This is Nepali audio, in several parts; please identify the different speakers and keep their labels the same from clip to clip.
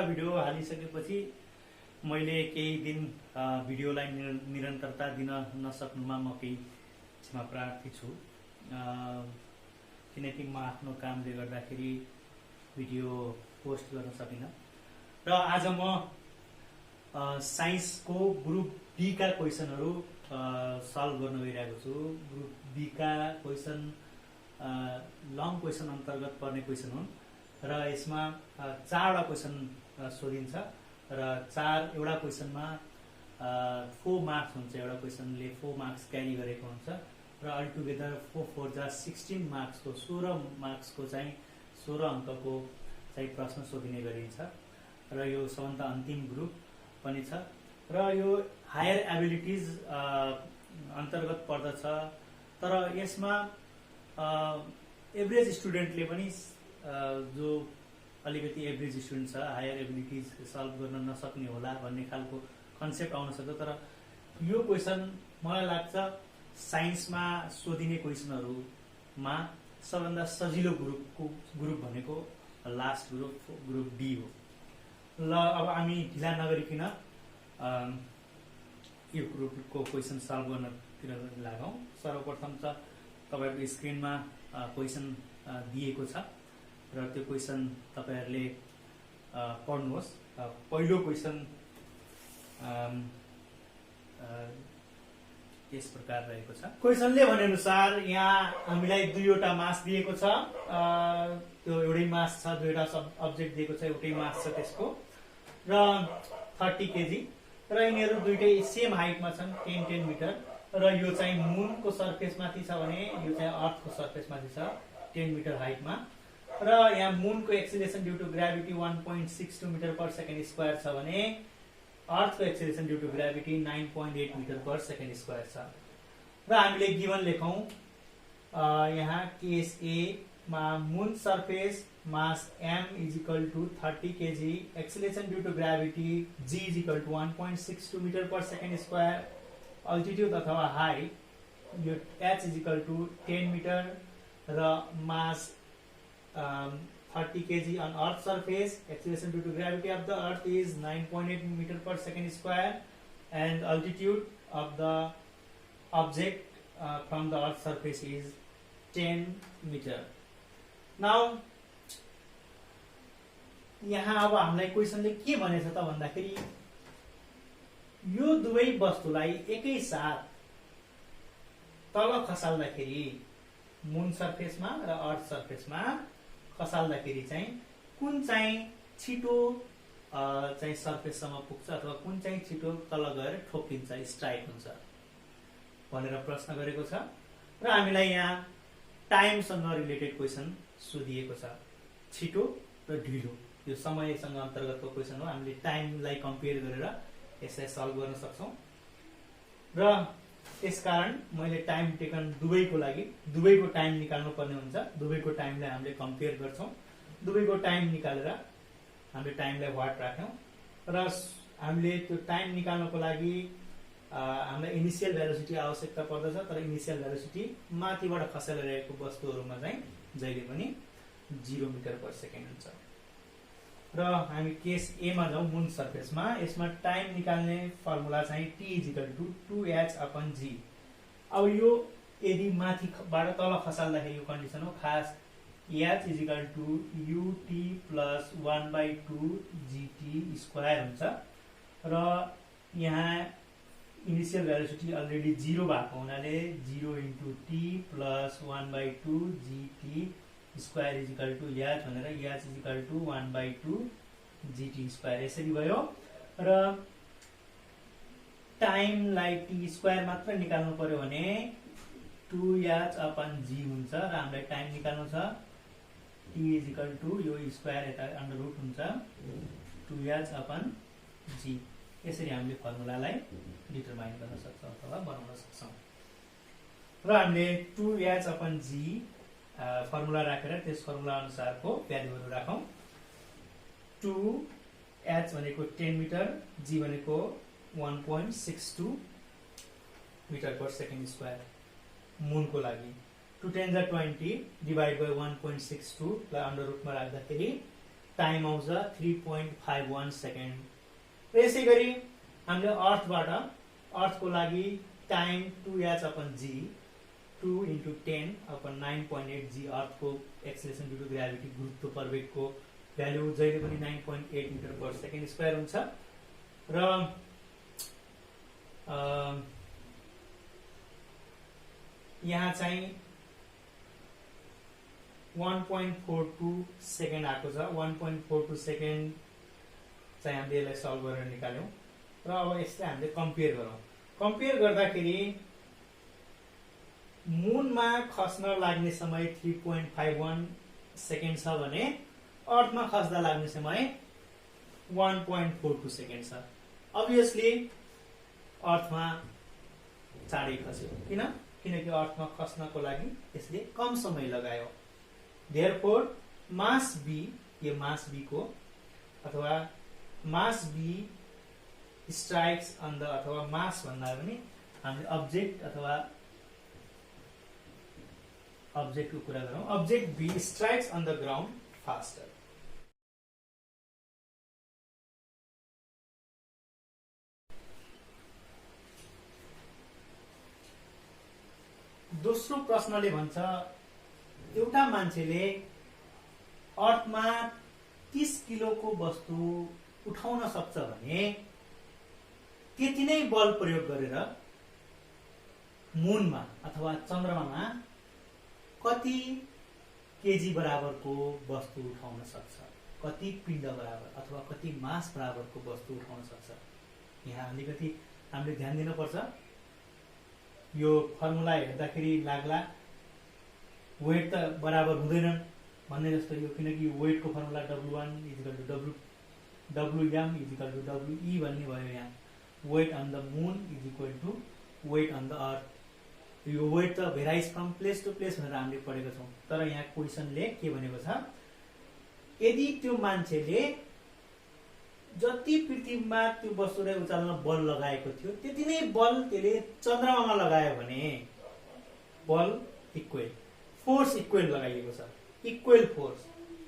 Speaker 1: भिडियो हालिसकेपछि मैले केही दिन भिडियोलाई निरन्तरता दिन नसक्नुमा म केही क्षमा प्रार्थी छु, किनकि म आफ्नो कामले गर्दाखेरि भिडियो पोस्ट गर्न सकिनँ। र आज म साइन्सको ग्रुप बी का क्वेसनहरू सल्भ गर्न गइरहेको छु। ग्रुप बी का क्वेसन लङ क्वेसन अन्तर्गत पर्ने क्वेसन हुन् र यसमा 4वटा क्वेसन सोधिन्छ र एउटा क्वेसनमा 4 मार्क्स हुन्छ। एउटा क्वेसनले 4 मार्क्स क्यारी गरेको हुन्छ र अलटुगेदर 4 जा 16 मार्क्सको 16 मार्क्सको चाहिँ 16 अङ्कको चाहिँ प्रश्न सोधिने गरिन्छ र यो सबभन्दा अन्तिम ग्रुप पनि छ र यो हायर एबिलिटिज अन्तर्गत पर्दछ। तर यसमा एभरेज स्टुडेन्टले पनि जो अलिकति एभरेज स्टुडेन्ट छ, हायर एबिलिटिज सल्भ गर्न नसक्ने होला भन्ने खालको कन्सेप्ट आउन सक्छ। तर यो क्वेसन मलाई लाग्छ साइन्समा सोधिने क्वेसनहरूमा सबभन्दा सजिलो ग्रुप भनेको लास्ट ग्रुप डी हो। ल अब हामी ढिला नगरिकन यो ग्रुपको क्वेसन सल्भ गर्नतिर लागौँ। सर्वप्रथम त तपाईहरुको स्क्रिनमा क्वेसन दिएको छ र त्यो क्वेसन तपाईहरुले पढ्नुहोस्। पहिलो क्वेसन यस प्रकार रहेको छ। क्वेसनले भने अनुसार यहाँ हामीलाई दुईवटा मास दिएको छ, त्यो एउटै मास छ, दुईवटा अब्जेक्ट दिएको छ, एउटै मास छ त्यसको र 30 केजी र यिनीहरू दुईटै सेम हाइटमा छन् 10 मिटर र यो चाहिँ मुनको सरफेस माथि छ भने यो चाहिँ अर्थको सरफेस माथि छ 10 मिटर हाइटमा र यहाँ मुनको acceleration due to gravity 1.62 metre per second square छ भने अर्थको acceleration due to gravity 9.8 metre per second square छ र हामीले गिभन लेखौं। यहाँ केस ए मा moon surface mass m is equal to 30 kg, acceleration due to gravity g is equal to 1.62 metre per second square, altitude अथवा हाइट यो h is equal to 10 metre र mass 30 kg on earth surface, acceleration due to gravity of the earth is 9.8 meter per second square and altitude of the object from the earth surface is 10 meter. Now यहाँ अब हामीलाई क्वेसनले के भनेछ त भन्दाखेरि यो दुवै वस्तुलाई एकैसाथ तल खसाल्दाखेरि मुन सरफेसमा र अर्थ सरफेसमा खसाल्दाखेरि चाहिँ कुन चाहिँ छिटो चाहिँ सरफेससम्म पुग्छ अथवा कुन चाहिँ छिटो तल गएर ठोकिन्छ, स्ट्राइक हुन्छ भनेर प्रश्न गरेको छ र हामीलाई यहाँ टाइमसँग रिलेटेड क्वेसन सोधिएको छ। छिटो र ढिलो यो समयसँग अन्तर्गतको क्वेसन हो। हामीले टाइमलाई कम्पेयर गरेर यसलाई सल्भ गर्न सक्छौं र यसकारण मैले टाइम टेकन दुवैको लागि दुवैको टाइम निकाल्नु पर्ने हुन्छ। दुवैको टाइमलाई हामीले कम्पेयर गर्छौं। दुवैको टाइम निकालेर हामीले टाइमलाई व्हाट राख्यौं र हामीले त्यो टाइम निकाल्नको लागि हामीलाई इनिशियल भेलोसिटी आवश्यकता पर्दछ। तर इनिशियल भेलोसिटी माथिबाट खसालिरहेको वस्तुहरुमा चाहिँ जहिले पनि 0 मिटर पर सेकेन्ड हुन्छ र हामी केस ए मा जाउँ मुन सरफेसमा। यसमा टाइम निकाल्ने फर्मुला चाहिँ t = 2h/g। अब यो यदि माथिबाट तल खसाल्दाखेरि यो कन्डिसन हो, खास h = ut + 1/2gt² हुन्छ र यहाँ इनिशियल भेलोसिटी अलरेडी 0 भएको हुनाले 0 * t + 1/2gt² h भनेर h = 1/2gt² यसरी भयो र टाइमलाई t² मात्र निकाल्नु पर्यो भने 2h/g हुन्छ र हामीलाई टाइम निकाल्नु छ t = यो स्क्वायर यता अन्डर रुट हुन्छ 2h/g। यसरी हामीले फर्मुलालाई डिटरमाइन गर्न सक्छौं अथवा बनाउन सक्छौं र हामीले 2h/g फर्मुला राखेर त्यस फर्मुला अनुसारको भ्यालुहरु राखौं। 2h भनेको 10 मिटर, g भनेको 1.62 मिटर पर सेकेन्ड स्क्वायर मुनको लागि। 2 × 10⁻20 डिवाइड बाइ 1.62 लाई अन्डर रुटमा राख्दाखेरि टाइम आउँछ 3.51 सेकेन्ड। र यसै गरी हामीले अर्थको लागि टाइम 2h/g 2 × 10/9.8 g अर्थको एक्सेलरेसन ड्यू टु ग्राभिटी गुरुत्व प्रवेगको भ्यालु जहिले पनि 9.8 मिटर पर सेकेन्ड स्क्वायर हुन्छ। र यहाँ चाहिँ 1.42 सेकेन्ड आएको छ। 1.42 सेकेन्ड चाहिँ हामीले यसलाई सल्भ गरेर निकाल्यौं। र अब यसलाई हामीले कम्पेयर गरौँ। कम्पेयर गर्दाखेरि मुनमा खस्न लाग्ने समय 3.51 सेकेन्ड छ भने अर्थमा खस्दा लाग्ने समय 1.42 सेकेन्ड छ। अभियसली अर्थमा चाँडै खस्यो। किनकि अर्थमा खस्नको लागि यसले कम समय लगायो। देयरफोर मास बी, यो मास बी को अथवा mass be strikes on the, अथवा मास भन्दा पनि हामीले अब्जेक्ट अथवा अब्जेक्टको कुरा गरौँ। Object B strikes on the ground faster. दोस्रो प्रश्नले भन्छ एउटा मान्छेले अर्थमा 30 किलोको वस्तु उठाउन सक्छ भने त्यति नै बल प्रयोग गरेर मुनमा अथवा चन्द्रमामा कति केजी बराबरको वस्तु उठाउन सक्छ, कति पिण्ड बराबर अथवा कति मास बराबरको वस्तु उठाउन सक्छ। यहाँ अलिकति हामीले ध्यान दिनुपर्छ। यो फर्मुला हेर्दाखेरि लाग्ला वेट त बराबर हुँदैनन् भन्ने जस्तो यो, किनकि वेटको फर्मुला W1 = Wm = We भन्ने भयो। यहाँ weight on the moon = weight on the earth. यो वेट त varies from place to place भनेर हामीले पढेको छौँ। तर यहाँ क्वेसनले के भनेको छ, यदि त्यो मान्छेले जति पृथ्वीमा त्यो वस्तुलाई उचाल्न बल लगाएको थियो त्यति नै बल त्यसले चन्द्रमामा लगायो भने बल इक्वल, फोर्स इक्वल लगाइएको छ। Equal force,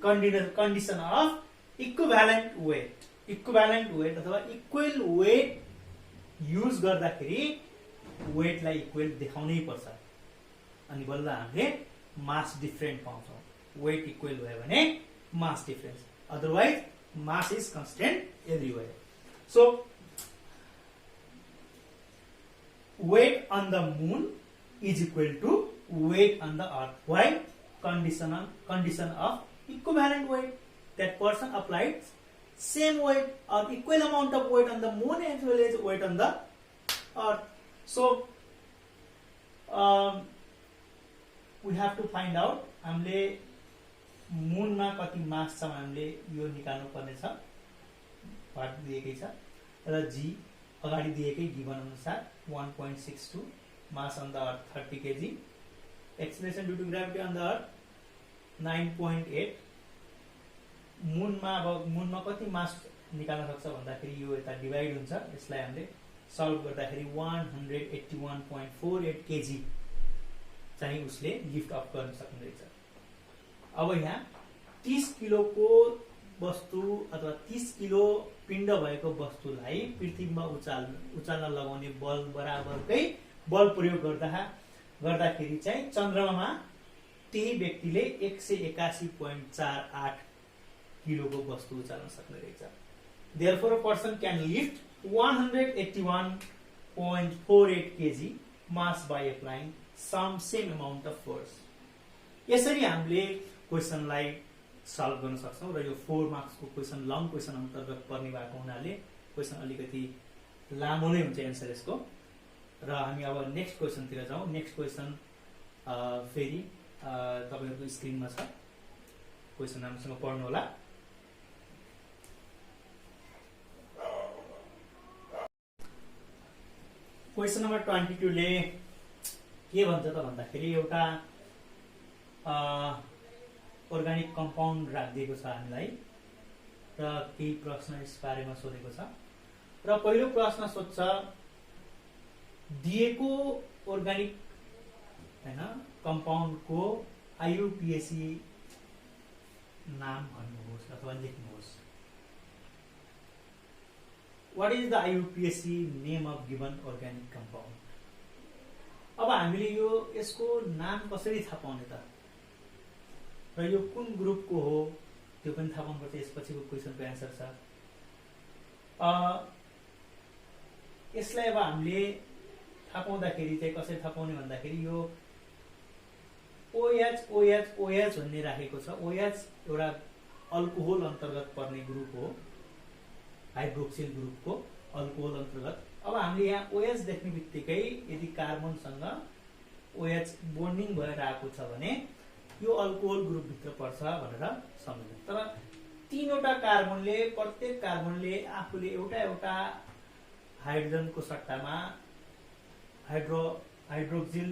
Speaker 1: condition of equivalent weight अथवा इक्वल वेट युज गर्दाखेरि वेटलाई इक्वल देखाउनै पर्छ। अनि बल्ल हामीले मास डिफरेन्ट पाउँछौँ। वेट इक्वल भयो भने mass difference, otherwise mass is constant everywhere. So weight on the moon is equal to weight on the earth. Why? Condition of equivalent weight. That person applied same weight or equal amount of weight on the moon as well as weight on the earth. So we have to find out हामीले मुनमा कति मास छ हामीले यो निकाल्नु पर्ने छ। पार्ट दिएकै छ र जी अगाडि दिएकै गिभन अनुसार 1.62 mass on the earth 30 KG, acceleration due to gravity on the earth 9.8। मुनमा कति मास निकाल्न सक्छ भन्दाखेरि यो यता डिभाइड हुन्छ। यसलाई हामीले सल्भ गर्दाखेरि 181.48 केजी चाहिँ उसले लिफ्ट अप गर्न सक्नुहुन्छ। अब यहाँ 30 किलोको वस्तु अथवा 30 किलो पिण्ड भएको वस्तुलाई पृथ्वीमा उचाल्न लगाउने बल बराबरकै बल प्रयोग गर्दाखेरि चाहिँ चन्द्रमामा त्यही व्यक्तिले 181.48 किलोको वस्तु उचाल्न सक्ने रहेछ। Therefore, a person can lift 181.48 kg mass by applying some same amount of force. यसरी हामीले क्वेसनलाई सल्भ गर्न सक्छौं र यो 4 मार्क्सको क्वेसन लङ क्वेसन अन्तर्गत पर्ने भएको हुनाले क्वेसन अलिकति लामो नै हुन्छ एन्सर यसको। र हामी अब नेक्स्ट क्वेसनतिर जाउँ। नेक्स्ट क्वेसन फेरि तपाईहरुको स्क्रिनमा छ। क्वेसन राम्रोसँग पढ्नु होला। क्वेसन नम्बर 22 ले के भन्छ त भन्दाखेरि एउटा अर्गानिक कम्पाउन्ड राखिदिएको छ हामीलाई र केही प्रश्न यस बारेमा सोधेको छ। र पहिलो प्रश्न सोध्छ दिएको अर्गानिक हैन कम्पाउन्डको IUPAC नाम भन्नुहोस् अथवा लेख्नुहोस्। What is the IUPAC name of given organic compound? अब हामीले यसको नाम कसरी थाहा पाउने त, र यो कुन ग्रुपको हो त्यो पनि थाहा पाउनुपर्छ। यसपछिको क्वेसनको एन्सर छ। यसलाई अब हामीले थाहा पाउँदाखेरि चाहिँ कसरी थाहा पाउने भन्दाखेरि यो OH OH OH भन्ने राखेको छ। OH एउटा अल्कोहल अन्तर्गत पर्ने ग्रुप हो, हाइड्रोक्सिल ग्रुपको अल्कोहल अन्तर्गत। अब हामीले यहाँ OH देख्ने बित्तिकै यदि कार्बनसँग OH बोन्डिङ भएर आएको छ भने यो अल्कोहल ग्रुप भित्र पर्छ भनेर सम्झनु। तर तीनवटा कार्बनले, प्रत्येक कार्बनले आफूले एउटा एउटा हाइड्रोजनको सट्टामा हाइड्रोक्सिल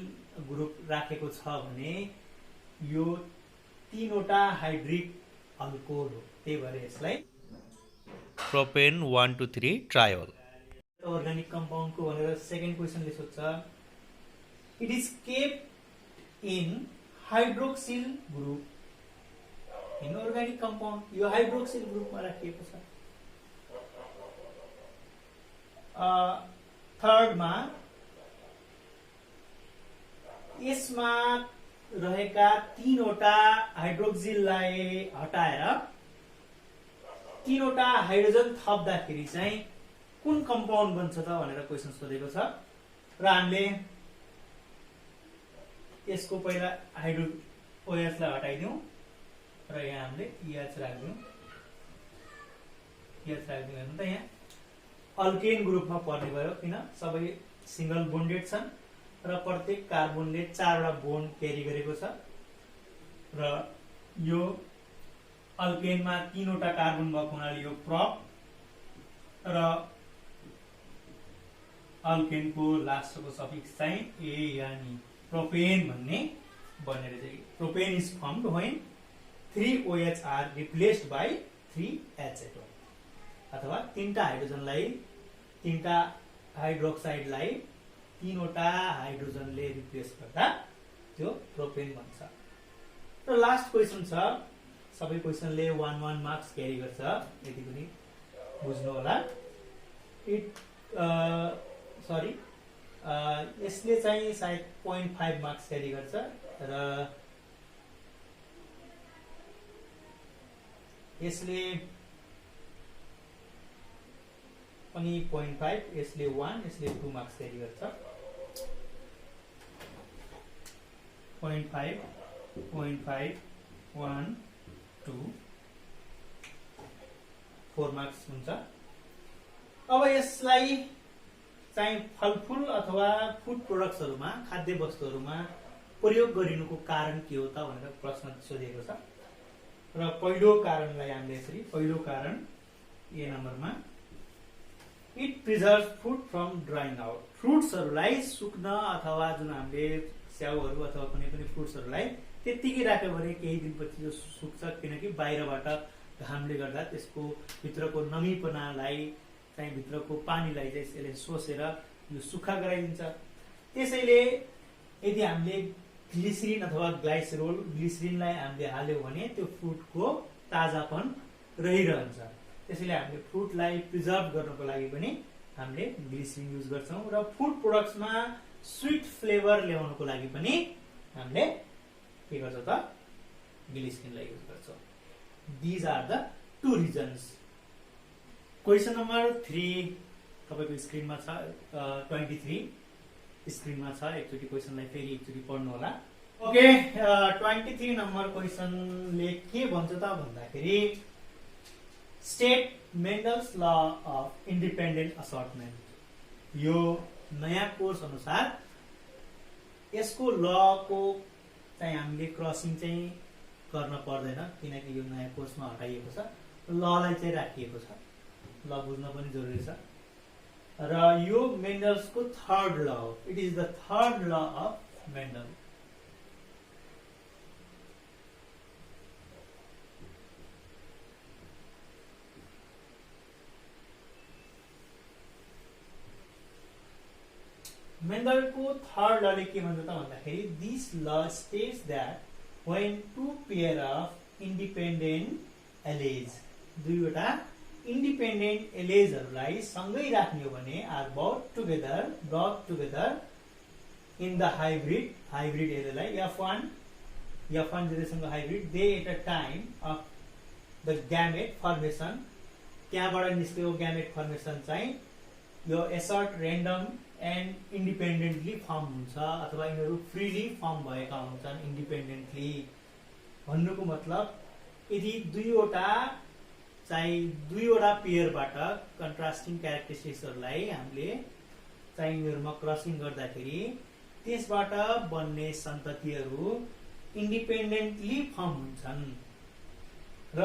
Speaker 1: ग्रुप राखेको छ भने यो तीनवटा हाइड्रिक अल्कोहल हो। त्यही भएर यसलाई
Speaker 2: प्रोपेन 1 2 3 ट्रायोल
Speaker 1: अर्गानिक कम्पाउन्डको भनेर सेकेन्ड क्वेसनले सोध्छ। It is kept in hydroxyl group in organic compound. यो हाइड्रोक्सिल ग्रुपमा राखिएको छ। थर्डमा यसमा रहेका तीनवटा हाइड्रोक्सिललाई हटाएर तीनवटा हाइड्रोजन थप्दाखेरि चाहिँ कुन कम्पाउन्ड बन्छ त भनेर क्वेसन सोधेको छ। र हामीले यसको पहिला OH लाई हटाइदिउँ र यहाँ हामीले EH राख्दिउँ। हेर्नु त यहाँ अल्केन ग्रुपमा पर्ने भयो, किन सबै सिंगल बोन्डेड छन् र प्रत्येक कार्बनले 4वटा बोन्ड क्यारी गरेको छ। र यो अल्केनमा 3वटा कार्बन भएको हुनाले यो प्रोप, र अल्केनको लास्टको सफिक्स चाहिँ ए यानी प्रोपेन भन्ने बनेर चाहिँ propane is formed when 3 OH are replaced by 3 HCl, अथवा तीनटा हाइड्रोजनलाई, तीनटा हाइड्रोक्साइडलाई तीनवटा हाइड्रोजनले रिप्लेस गर्दा त्यो प्रोपेन बन्छ। र लास्ट क्वेसन छ। सबै क्वेसनले 1-1 मार्क्स क्यारी गर्छ, यति पनि बुझ्नु होला। यसले चाहिँ सायद 0.5 मार्क्स क्यारी गर्छ, र यसले पनि 0.5, यसले 1, यसले 2 मार्क्स क्यारी गर्छ। 0.5 0.5 1 2 4 मार्क्स हुन्छ। अब यसलाई चाहिँ फलफुल अथवा फुड प्रोडक्ट्सहरुमा, खाद्य वस्तुहरुमा प्रयोग गरिनुको कारण के हो त भनेर प्रश्न सोधिएको छ। र पहिलो कारणलाई हामीले यसरी, पहिलो कारण ए नम्बरमा, it preserve food from drying out. फ्रुट्सहरुलाई सुक्न अथवा जुन हामीले स्याउहरु अथवा कुनै पनि फ्रुट्सहरुलाई त्यतिकै राख्यो भने केही दिनपछि यो सुक्छ, किनकि बाहिरबाट घामले गर्दा त्यसको भित्रको नमीपनालाई चाहिँ, भित्रको पानीलाई चाहिँ यसले सोसेर यो सुक्खा गराइदिन्छ। त्यसैले यदि हामीले ग्लिसरिन अथवा ग्लिसरिनलाई हामीले हाल्यो भने त्यो फ्रुटको ताजापन रहिरहन्छ। त्यसैले हामीले फ्रुटलाई प्रिजर्भ गर्नको लागि पनि हामीले ग्लिसरिन युज गर्छौं। र फुड प्रोडक्ट्समा स्वीट फ्लेभर ल्याउनको लागि पनि हामीले के गर्छौं त, ग्लिसरिनलाई युज गर्छौं। These are the 2 reasons. Question number 3 तपाईको स्क्रिनमा छ, 23 स्क्रिनमा छ। एकचोटी क्वेसनलाई फेरि एकचोटी पढ्नु होला। ओके, 23 नम्बर क्वेसनले के भन्छ त भन्दाखेरि, स्टेट मेन्डल्स ल अफ इन्डिपेन्डेन्ट असर्टमेन्ट। यो नयाँ कोर्स अनुसार यसको लको चाहिँ हामीले क्रसिङ चाहिँ गर्न पर्दैन, किनकि यो नयाँ कोर्समा हटाइएको छ। ललाई चाहिँ राखिएको छ, ल बुझ्न पनि जरुरी छ। र यो मेन्डल्सको थर्ड ल हो। It is the third law of Mendel. मेन्डलको थर्ड लले के भन्छ त भन्दाखेरि, this law states that when 2 pair of independent alleles, दुईवटा इन्डिपेन्डेन्ट एलेजहरूलाई सँगै राख्ने हो भने are brought together in the hybrid एलेलाई F1 जेनेरेसनको hybrid they at a time of the gamete formation, त्यहाँबाट निस्केको ग्यामेट फर्मेसन चाहिँ यो assort random and independently form हुन्छ अथवा यिनीहरू फ्रीली फर्म भएका हुन्छन् इन्डिपेन्डेन्टली। भन्नुको मतलब यदि दुईवटा पेयरबाट कन्ट्रास्टिङ क्यारेक्टरिस्टिक्सहरूलाई हामीले चाहिँ यिनीहरूमा क्रसिङ गर्दाखेरि त्यसबाट बन्ने सन्ततिहरू इन्डिपेन्डेन्टली फर्म हुन्छन् र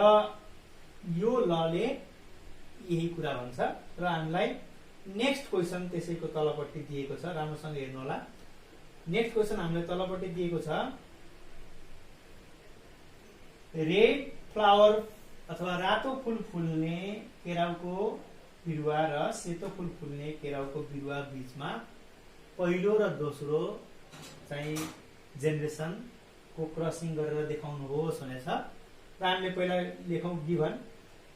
Speaker 1: यो लले यही कुरा भन्छ। र हामीलाई नेक्स्ट क्वेसन त्यसैको तलपट्टि दिएको छ, राम्रोसँग हेर्नु होला। नेक्स्ट क्वेसन हामीलाई तलपट्टि दिएको छ, रेड फ्लावर अथवा रातो फूल फुल्ने केराउको बिरुवा र सेतो फूल फुल्ने केराउको बिरुवा बीचमा पहिलो र दोस्रो चाहिँ जेनेरेसनको क्रसिङ गरेर देखाउनुहोस् भनेछ। र हामीले पहिला लेखौँ given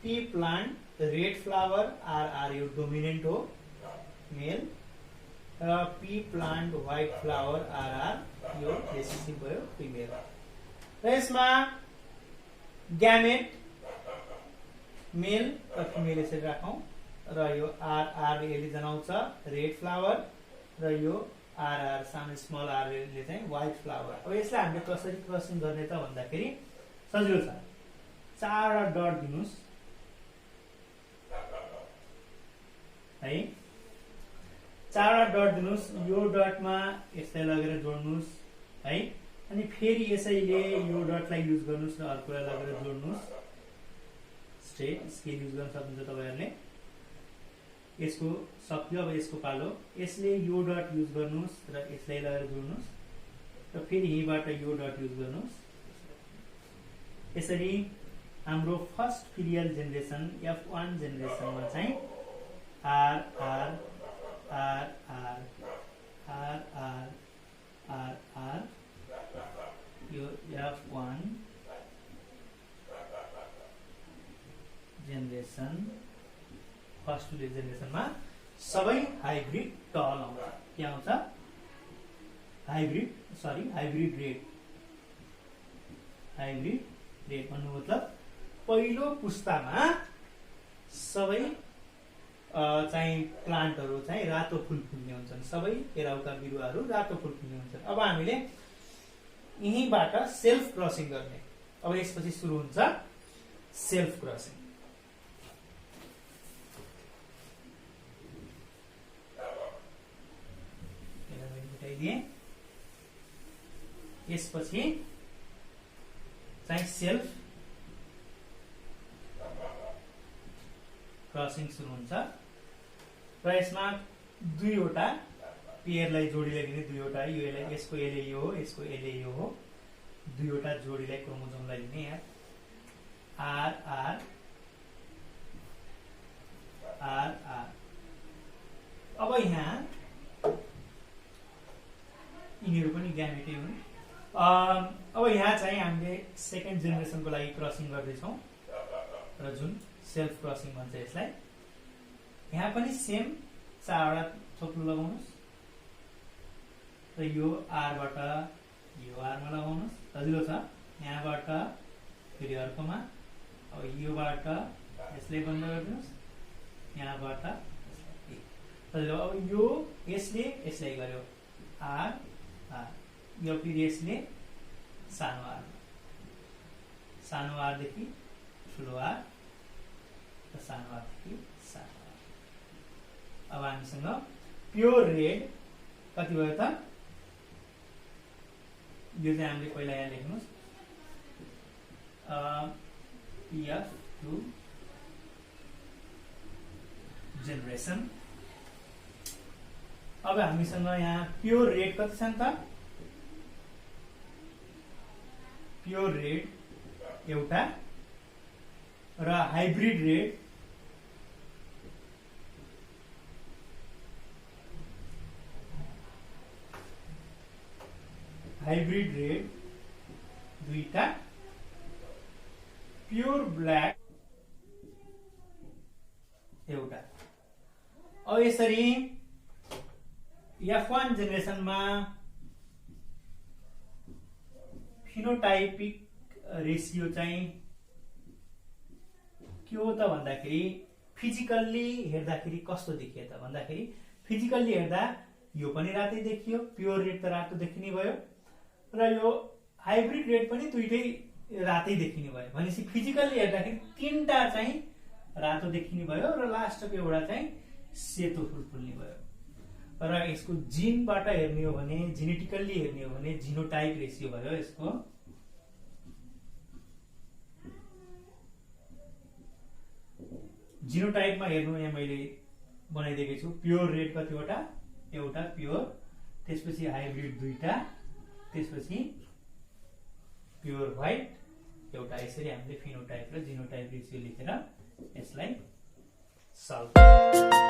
Speaker 1: pea plant red flower are यो डोमिनेन्ट हो मेल र pea plant white flower are यो रेसेसिभ भयो फिमेल। र यसमा ग्यामेट मेल र फिमेल यसरी राखौँ र यो आर यसले जनाउँछ रेड फ्लावर र यो आर सानो स्मल आरले चाहिँ व्हाइट फ्लावर। अब यसलाई हामीले कसरी क्रसिङ गर्ने त भन्दाखेरि सजिलो छ, 4 डट दिनुस् है, 4 डट दिनुस्, यो डटमा यसलाई लगेर जोड्नुस् है, अनि फेरि यसैले यो डटलाई युज गर्नुस् र अर्कोलाई लगेर जोड्नुस्। स्ट्रेट स्केल युज गर्न सक्नुहुन्छ तपाईहरुले। यसको सक्यो, अब यसको पालो, यसले यो डट युज गर्नुस् र यसलाई लगेर जोड्नुस् र फेरि यहीबाट यो डट युज गर्नुस्। यसरी हाम्रो फर्स्ट फिरियल जेनेरेसन F1 जेनेरेसनमा चाहिँ R R R R R R R R यो F1 जेनेरेसन फर्स्ट जेनेरेसनमा सबै हाइब्रिड टल आउँछ। के आउँछ? हाइब्रिड रेड भन्नु मतलब पहिलो पुस्तामा सबै चाहिँ प्लान्टहरू चाहिँ रातो फूल फुल्ने हुन्छन्, सबै केराउका बिरुवाहरू रातो फूल फुल्ने हुन्छन्। अब हामीले यहीँबाट सेल्फ क्रसिङ गर्ने। अब यसपछि सुरु हुन्छ सेल्फ क्रसिङ। यसपछि चाहिँ सेल्फ क्रसिङ सुरु हुन्छ र यसमा दुईवटा पेयरलाई जोडीलाई दिने, दुईवटा यसको एले यो हो, यसको एले यो हो, दुईवटा जोडीलाई क्रोमोजोमलाई दिने। यहाँ आर आर आर आर। अब यहाँ यिनीहरू पनि ग्यामेटै हुन्। अब यहाँ चाहिँ हामीले सेकेन्ड जेनेरेसनको लागि क्रसिङ गर्दैछौँ र जुन सेल्फ क्रसिङ भन्छ यसलाई। यहाँ पनि सेम 4वटा थोप्लो लगाउनुहोस् र यो आरबाट यो आरमा लगाउनुहोस्, सजिलो छ। यहाँबाट फेरि अर्कोमा, अब योबाट यसले बन्द गरिदिनुहोस्, यहाँबाट सजिलो। अब यो यसलाई गर्यो आर आर, यो फेरि यसले सानो आरदेखि ठुलो आर र सानो आरदेखि सानो आर। अब हामीसँग प्योर रेड कति भयो त? यो चाहिँ हामीले पहिला यहाँ लेख्नुहोस् F2 जेनेरेसन। अब हामीसँग यहाँ प्योर रेड कति छ त? प्योर रेड एउटा र हाइब्रिड रेड दुईटा प्योर ब्ल्याक एउटा। अब यसरी F1 जेनेरेसनमा फिनोटाइपिक रेसियो चाहिँ के हो त भन्दाखेरि फिजिकल्ली हेर्दाखेरि कस्तो देखियो त भन्दाखेरि फिजिकल्ली हेर्दा यो पनि रातै देखियो, प्योर रेड त रातो देखिने भयो र यो हाइब्रिड रेड पनि दुईटै रातै देखिने भयो। भनेपछि फिजिकल्ली हेर्दाखेरि तीनटा चाहिँ रातो देखिने भयो र लास्टको एउटा चाहिँ सेतो फुल्ने भयो। र यसको जिनबाट हेर्ने हो भने, जेनेटिकल्ली हेर्ने हो भने जिनोटाइप रेसियो भयो यसको। जिनोटाइपमा हेर्नु यहाँ मैले बनाइदिएकै छु। प्योर रेड कतिवटा, एउटा प्योर, त्यसपछि हाइब्रिड दुईटा, त्यसपछि प्योर व्हाइट एउटा। यसरी हामीले फिनोटाइप र जिनोटाइप रेसियो लेखेर यसलाई सल्भ